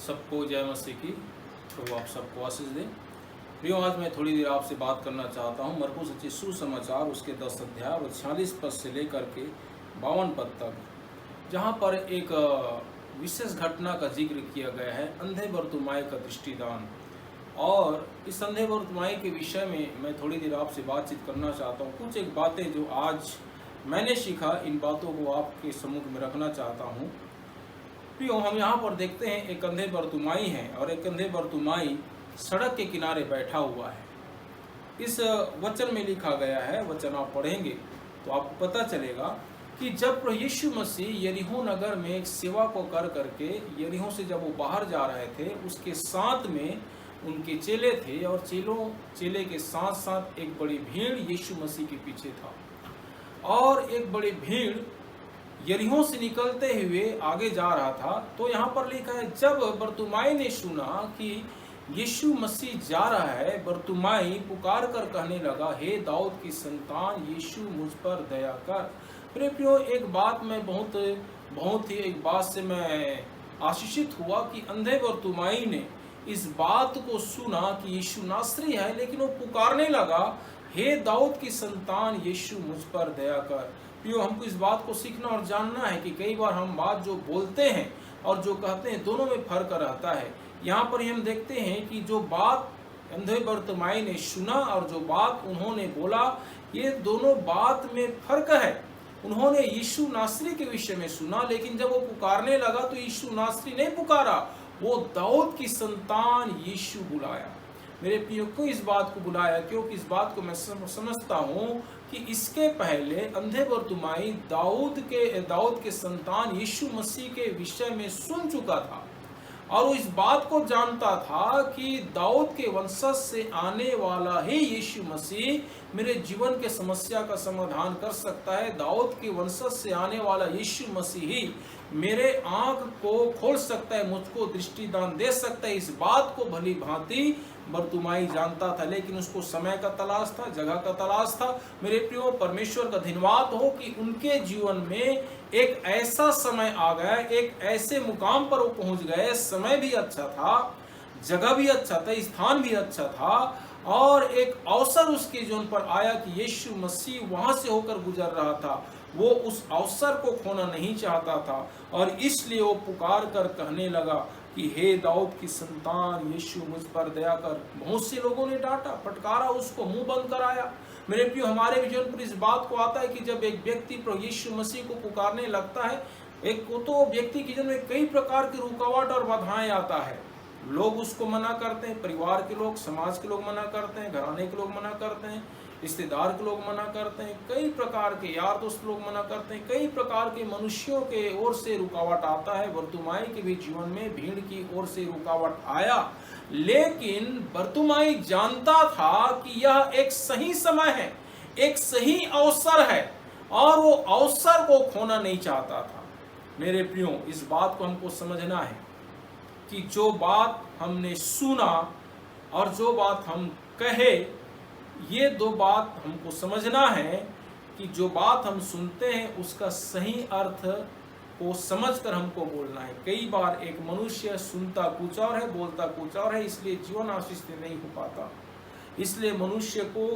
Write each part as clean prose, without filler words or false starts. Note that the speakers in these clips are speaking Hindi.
सबको जय मसीह की। तो आप सबको आशीष दें। प्रियो, आज मैं थोड़ी देर आपसे बात करना चाहता हूँ मरकुस रचित सुसमाचार उसके 10 अध्याय और 46 पद से लेकर के 52 पद तक, जहाँ पर एक विशेष घटना का जिक्र किया गया है, अंधे बरतुमाई का दृष्टिदान। और इस अंधे बरतुमाई के विषय में मैं थोड़ी देर आपसे बातचीत करना चाहता हूँ। कुछ एक बातें जो आज मैंने सीखा, इन बातों को आपके सम्मुख में रखना चाहता हूँ। प्रियो, हम यहाँ पर देखते हैं एक अंधे बरतुमाई है और एक अंधे बरतुमाई सड़क के किनारे बैठा हुआ है। इस वचन में लिखा गया है, वचन आप पढ़ेंगे तो आपको पता चलेगा कि जब प्रभु यीशु मसीह यरीहो नगर में एक सेवा को कर करके यरीहो से जब वो बाहर जा रहे थे, उसके साथ में उनके चेले थे और चेले के साथ साथ एक बड़ी भीड़ यीशु मसीह के पीछे था। और एक बड़ी भीड़ यरीहो से निकलते हुए आगे जा रहा था। तो यहाँ पर लिखा है, जब बरतुमाई ने सुना कि यीशु मसीह जा रहा है, बरतुमाई पुकार कर कहने लगा, हे दाऊद की संतान, यीशु मुझ पर दया कर। प्रियो, एक बात में बहुत ही एक बात से मैं आशीषित हुआ कि अंधे बरतुमाई ने इस बात को सुना कि यीशु नासरी है, लेकिन वो पुकारने लगा, हे दाऊद की संतान, यीशु मुझ पर दया कर। प्रियो, हमको इस बात को सीखना और जानना है कि कई बार हम बात जो बोलते हैं और जो कहते हैं, दोनों में फर्क रहता है। यहाँ पर हम देखते हैं कि जो बात अंधे बरतुमाई ने सुना और जो बात उन्होंने बोला, ये दोनों बात में फर्क है। उन्होंने यीशु नासरी के विषय में सुना, लेकिन जब वो पुकारने लगा तो यीशु नासरी नहीं पुकारा, वो दाऊद की संतान यीशु बुलाया। मेरे प्रियो, को इस बात को बुलाया क्योंकि इस बात को मैं समझता हूँ कि इसके पहले अंधे बरतुमाई दाऊद के संतान यीशु मसीह के विषय में सुन चुका था और वो इस बात को जानता था कि दाऊद के वंशज से आने वाला ही यीशु मसीह मेरे जीवन के समस्या का समाधान कर सकता है। दाऊद के वंशज से आने वाला यीशु मसीह ही मेरे आंख को खोल सकता है, मुझको दृष्टिदान दे सकता है। इस बात को भली भांति बरतुमाई जानता था, लेकिन उसको समय का तलाश था, जगह का तलाश था। मेरे प्रियो, परमेश्वर का धन्यवाद हो कि उनके जीवन में एक ऐसा समय आ गया, एक ऐसे मुकाम पर वो पहुंच गए। समय भी अच्छा था, जगह भी अच्छा था, स्थान भी अच्छा था और एक अवसर उसके जीवन पर आया कि यीशु मसीह वहां से होकर गुजर रहा था। वो उस अवसर को खोना नहीं चाहता था और इसलिए वो पुकार कर कहने लगा कि हे दाऊद की संतान, यीशु मुझ पर दया कर। बहुत से लोगों ने डांटा, फटकारा, उसको मुंह बंद कराया। मेरे प्रियो, हमारे जीवन पर इस बात को आता है कि जब एक व्यक्ति प्रभु यीशु मसीह को पुकारने लगता है, एक को तो व्यक्ति के जीवन में कई प्रकार की रुकावट और बाधाएं आता है। लोग उसको मना करते हैं, परिवार के लोग, समाज के लोग मना करते हैं, घराने के लोग मना करते हैं, रिश्तेदार के लोग मना करते हैं, कई प्रकार के यार दोस्त लोग मना करते हैं, कई प्रकार के मनुष्यों के ओर से रुकावट आता है। बरतुमाई के भी जीवन में भीड़ की ओर से रुकावट आया, लेकिन बरतुमाई जानता था कि यह एक सही समय है, एक सही अवसर है और वो अवसर को खोना नहीं चाहता था। मेरे प्रियो, इस बात को हमको समझना है कि जो बात हमने सुना और जो बात हम कहे, ये दो बात हमको समझना है कि जो बात हम सुनते हैं उसका सही अर्थ को समझकर हमको बोलना है। कई बार एक मनुष्य सुनता कुछ और है, बोलता कुछ और है, इसलिए जीवन आशीषित नहीं हो पाता। इसलिए मनुष्य को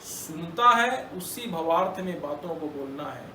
सुनता है, उसी भावार्थ में बातों को बोलना है।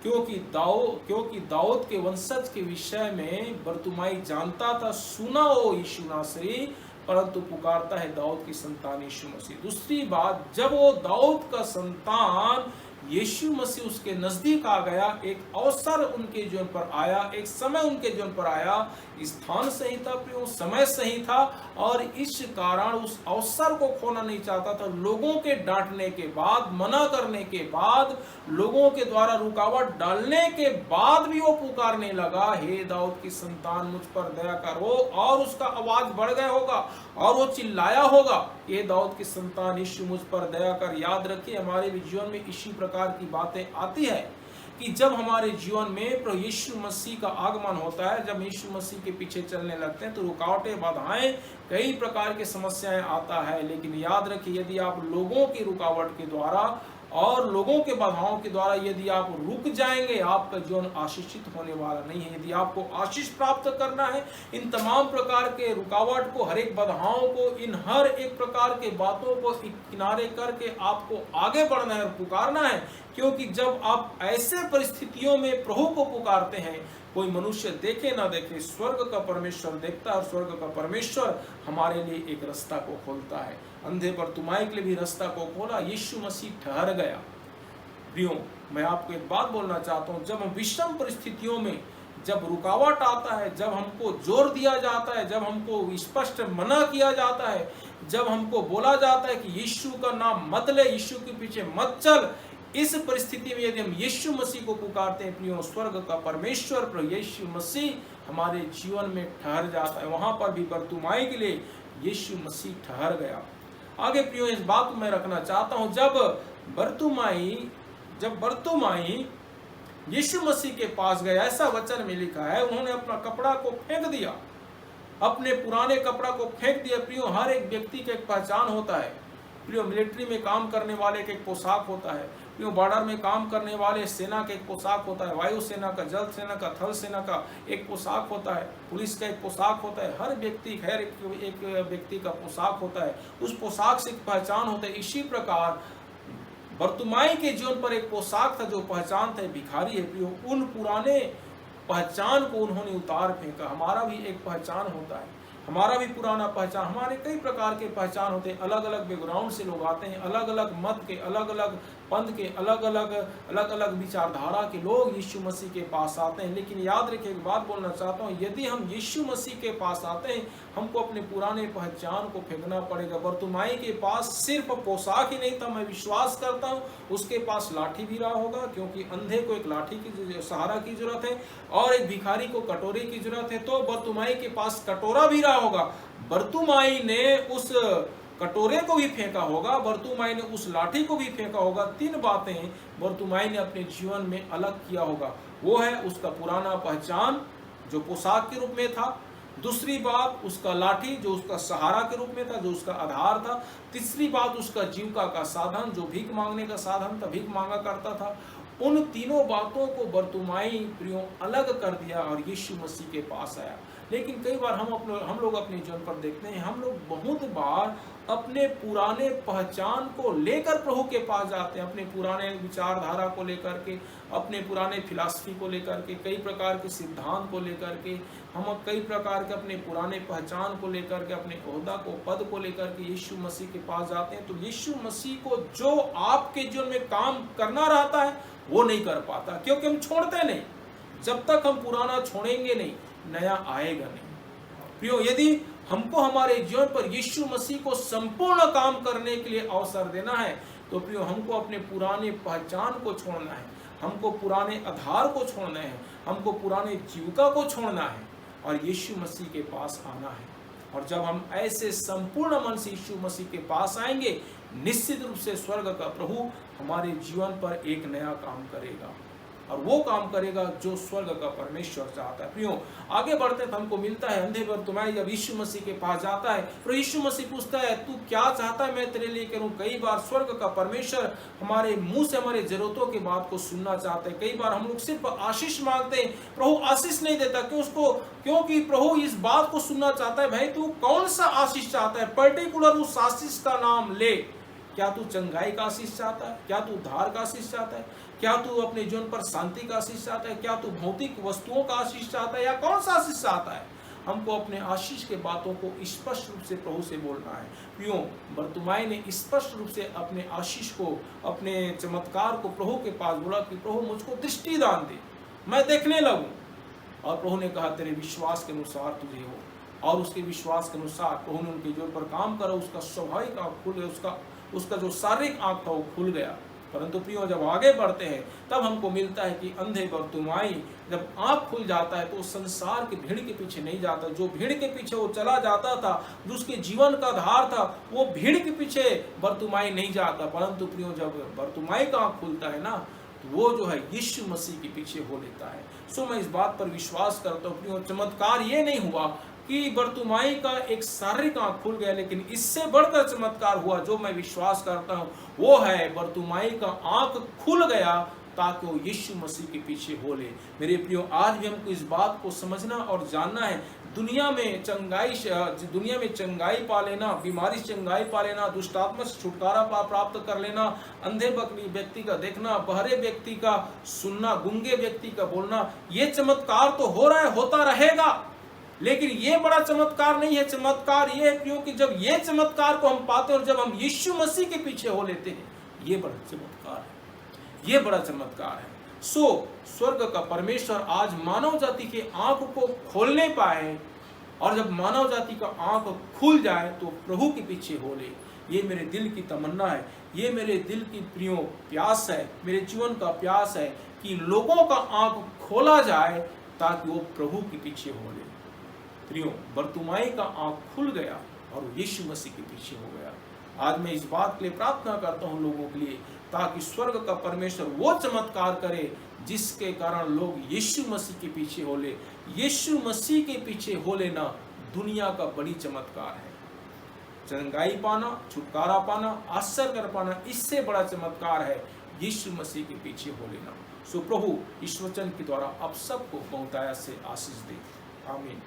क्योंकि दाऊद के वंशज के विषय में बरतुमाई जानता था, सुना वो यीशु नासरी, परंतु पुकारता है दाऊद की संतान यीशु मसीह। दूसरी बात, जब वो दाऊद का संतान यीशु मसीह उसके नजदीक आ गया, एक अवसर उनके जीवन पर आया, एक समय उनके जीवन पर आया, स्थान सही था, प्रियो, समय सही था और इस कारण उस अवसर को खोना नहीं चाहता था। लोगों के डांटने के बाद, मना करने के बाद, लोगों के द्वारा रुकावट डालने के बाद भी वो पुकारने लगा, हे दाऊद की संतान, मुझ पर दया करो। और उसका आवाज बढ़ गया होगा और वो चिल्लाया होगा, हे दाऊद की संतान, यीशु मुझ पर दया कर। याद रखिए, हमारे भी जीवन में इसी प्रकार की बातें आती है कि जब हमारे जीवन में प्रभु यीशु मसीह का आगमन होता है, जब यीशु मसीह के पीछे चलने लगते हैं, तो रुकावटें, बाधाएं, कई प्रकार की समस्याएं आता है। लेकिन याद रखिए, यदि आप लोगों की रुकावट के द्वारा और लोगों के बाधाओं के द्वारा यदि आप रुक जाएंगे, आपका जीवन आशीषित होने वाला नहीं है। यदि आपको आशीष प्राप्त करना है, इन तमाम प्रकार के रुकावट को, हर एक बाधाओं को, इन हर एक प्रकार के बातों को किनारे करके आपको आगे बढ़ना है और पुकारना है। क्योंकि जब आप ऐसे परिस्थितियों में प्रभु को पुकारते हैं, कोई मनुष्य देखे ना देखे, स्वर्ग का परमेश्वर देखता है और स्वर्ग का परमेश्वर हमारे लिए एक रास्ता को खोलता है। अंधे बरतिमाई के लिए भी रास्ता को खोला, यीशु मसीह ठहर गया। प्रियो, मैं आपको एक बात बोलना चाहता हूँ, जब हम विषम परिस्थितियों में, जब रुकावट आता है, जब हमको जोर दिया जाता है, जब हमको स्पष्ट मना किया जाता है, जब हमको बोला जाता है कि यीशु का नाम मत ले, यीशु के पीछे मत चल, इस परिस्थिति में यदि हम यीशु मसीह को पुकारते हैं, प्रियो, स्वर्ग का परमेश्वर प्रभु यीशु मसीह हमारे जीवन में ठहर जाता है। वहां पर भी बरतिमाई के लिए यीशु मसीह ठहर गया। आगे प्रियो, इस बात को मैं रखना चाहता हूं, जब बरतिमाई यीशु मसीह के पास गया, ऐसा वचन में लिखा है, उन्होंने अपना कपड़ा को फेंक दिया, अपने पुराने कपड़ा को फेंक दिया। प्रियो, हर एक व्यक्ति का एक पहचान होता है। प्रियो, मिलिट्री में काम करने वाले का एक पोशाक होता है। प्रियो, बॉर्डर में काम करने वाले सेना का एक पोशाक होता है, वायु सेना का, जल सेना का, थल सेना का एक पोशाक होता है, पुलिस का एक पोशाक होता है। हर व्यक्ति एक व्यक्ति का पोशाक होता है, उस पोशाक से एक पहचान होता है। इसी प्रकार बरतिमाई के जीवन पर एक पोशाक था जो पहचान था, भिखारी है। प्रियो, उन पुराने पहचान को उन्होंने उतार फेंका। हमारा भी एक पहचान होता है, हमारा भी पुराना पहचान, हमारे कई प्रकार के पहचान होते हैं। अलग अलग बैकग्राउंड से लोग आते हैं, अलग अलग मत के, अलग अलग पंथ के, अलग अलग विचारधारा के लोग यीशु मसीह के पास आते हैं। लेकिन याद रखिए, एक बात बोलना चाहता हूँ, यदि हम यीशु मसीह के पास आते हैं, हमको अपने पुराने पहचान को फेंकना पड़ेगा। बरतिमाई के पास सिर्फ पोशाक ही नहीं था, मैं विश्वास करता हूँ उसके पास लाठी भी रहा होगा, क्योंकि अंधे को एक लाठी की सहारा की जरूरत है और एक भिखारी को कटोरे की जरूरत है। तो बरतिमाई के पास कटोरा भी रहा होगा, बरतिमाई ने उस कटोरे को भी फेंका होगा, बरतिमाई ने उस लाठी को भी फेंका होगा। 3 बातें बरतिमाई ने अपने जीवन में अलग किया होगा। वो है उसका पुराना पहचान जो पोशाक के रूप में था, दूसरी बात उसका लाठी जो उसका सहारा के रूप में था, जो उसका आधार था, तीसरी बात उसका जीविका का साधन जो भीख मांगने का साधन था, भीख मांगा करता था। उन तीनों बातों को बरतिमाई प्रियो अलग कर दिया और यीशु मसीह के पास आया। लेकिन कई बार हम लोग अपने जीवन पर देखते हैं, हम लोग बहुत बार अपने पुराने पहचान को लेकर प्रभु के पास जाते हैं, अपने पुराने विचारधारा को लेकर के, अपने पुराने फिलॉसफी को लेकर के, कई प्रकार के सिद्धांत को लेकर के, हम कई प्रकार के अपने पुराने पहचान को लेकर के, अपने ओहदा को, पद को लेकर के यीशु मसीह के पास जाते हैं। तो यीशु मसीह को जो आपके जीवन में काम करना रहता है वो नहीं कर पाता, क्योंकि हम छोड़ते नहीं। जब तक हम पुराना छोड़ेंगे नहीं, नया आएगा नहीं। प्रियो, यदि हमको हमारे जीवन पर यीशु मसीह को संपूर्ण काम करने के लिए अवसर देना है, तो प्रियो हमको अपने पुराने पहचान को छोड़ना है, हमको पुराने आधार को छोड़ना है, हमको पुराने जीविका को छोड़ना है और यीशु मसीह के पास आना है। और जब हम ऐसे संपूर्ण मन से यीशु मसीह के पास आएंगे, निश्चित रूप से स्वर्ग का प्रभु हमारे जीवन पर एक नया काम करेगा और वो काम करेगा जो स्वर्ग का परमेश्वर चाहता है। प्रियो, आगे बढ़ते तो हमको मिलता है अंधे बरतिमाई जब यीशु मसीह के पास जाता है, तो यीशु मसीह पूछता है, तू क्या चाहता है मैं तेरे लिए करूं। कई बार स्वर्ग का परमेश्वर हमारे मुंह से हमारे जरूरतों की बात को सुनना चाहते हैं। कई बार हम लोग सिर्फ आशीष मांगते हैं, प्रभु आशीष नहीं देता। क्योंकि प्रभु इस बात को सुनना चाहता है, भाई तू कौन सा आशीष चाहता है, पर्टिकुलर उस आशीष का नाम ले। क्या तू चंगाई का आशीष चाहता है, क्या तू उद्धार का आशीष चाहता है, क्या तू अपने जीवन पर शांति का आशीष चाहता है, क्या तू भौतिक वस्तुओं का आशीष चाहता है, या कौन सा आशीष चाहता है। हमको अपने आशीष के बातों को स्पष्ट रूप से प्रभु से बोलना है। क्यों बरतिमाई ने स्पष्ट रूप से अपने आशीष को, अपने चमत्कार को प्रभु के पास बोला कि प्रभु मुझको दृष्टि दान दे, मैं देखने लगूं। और प्रभु ने कहा तेरे विश्वास के अनुसार तुझे हो। और उसके विश्वास के अनुसार प्रभु ने उनके जीवन पर काम करा, उसका स्वाभाविक आँख खुल गया, उसका जो शारीरिक आँख था वो खुल गया। परंतु प्रियो, जब आगे बढ़ते हैं तब हमको मिलता है कि अंधे बरतिमाई जब आँख खुल जाता है तो संसार की भीड़ के पीछे नहीं जाता। जो भीड़ के पीछे वो चला जाता था, जो उसके जीवन का आधार था, वो भीड़ के पीछे बरतिमाई नहीं जाता। परंतु प्रियो, जब बरतिमाई का आँख खुलता है ना, तो वो जो है यीशु मसीह के पीछे हो लेता है। सो मैं इस बात पर विश्वास करता हूँ प्रियो, चमत्कार ये नहीं हुआ कि बरतुमाई का एक शारीरिक आंख खुल गया, लेकिन इससे बढ़कर चमत्कार हुआ जो मैं विश्वास करता हूं, वो है बरतुमाई का आंख खुल गया ताकि वो यीशु मसीह के पीछे हो ले। मेरे प्रियो, आज भी हमको इस बात को समझना और जानना है, दुनिया में चंगाई पा लेना, बीमारी से चंगाई पा लेना, दुष्ट आत्मा से छुटकारा प्राप्त कर लेना, अंधे बकरी व्यक्ति का देखना, बहरे व्यक्ति का सुनना, गूंगे व्यक्ति का बोलना, ये चमत्कार तो हो रहा है, होता रहेगा, लेकिन ये बड़ा चमत्कार नहीं है। चमत्कार ये है क्योंकि जब ये चमत्कार को हम पाते हैं और जब हम यीशु मसीह के पीछे हो लेते हैं, ये बड़ा चमत्कार है, ये बड़ा चमत्कार है। स्वर्ग का परमेश्वर आज मानव जाति के आंख को खोलने पाए, और जब मानव जाति का आंख खुल जाए तो प्रभु के पीछे हो ले। ये मेरे दिल की तमन्ना है, ये मेरे दिल की प्रियो प्यास है, मेरे जीवन का प्यास है कि लोगों का आंख खोला जाए ताकि वो प्रभु के पीछे हो ले। प्रियो, बरतुमाई का आंख खुल गया और वो यीशु मसीह के पीछे हो गया। आज मैं इस बात के लिए प्रार्थना करता हूँ लोगों के लिए, ताकि स्वर्ग का परमेश्वर वो चमत्कार करे जिसके कारण लोग यीशु मसीह के पीछे हो ले। यीशु मसीह के पीछे हो लेना दुनिया का बड़ी चमत्कार है। चंगाई पाना, छुटकारा पाना, आश्चर्य कर पाना, इससे बड़ा चमत्कार है यीशु मसीह के पीछे हो लेना। सो प्रभु इस वचन के द्वारा आप सबको बहुतायत से आशीष दे। आमीन।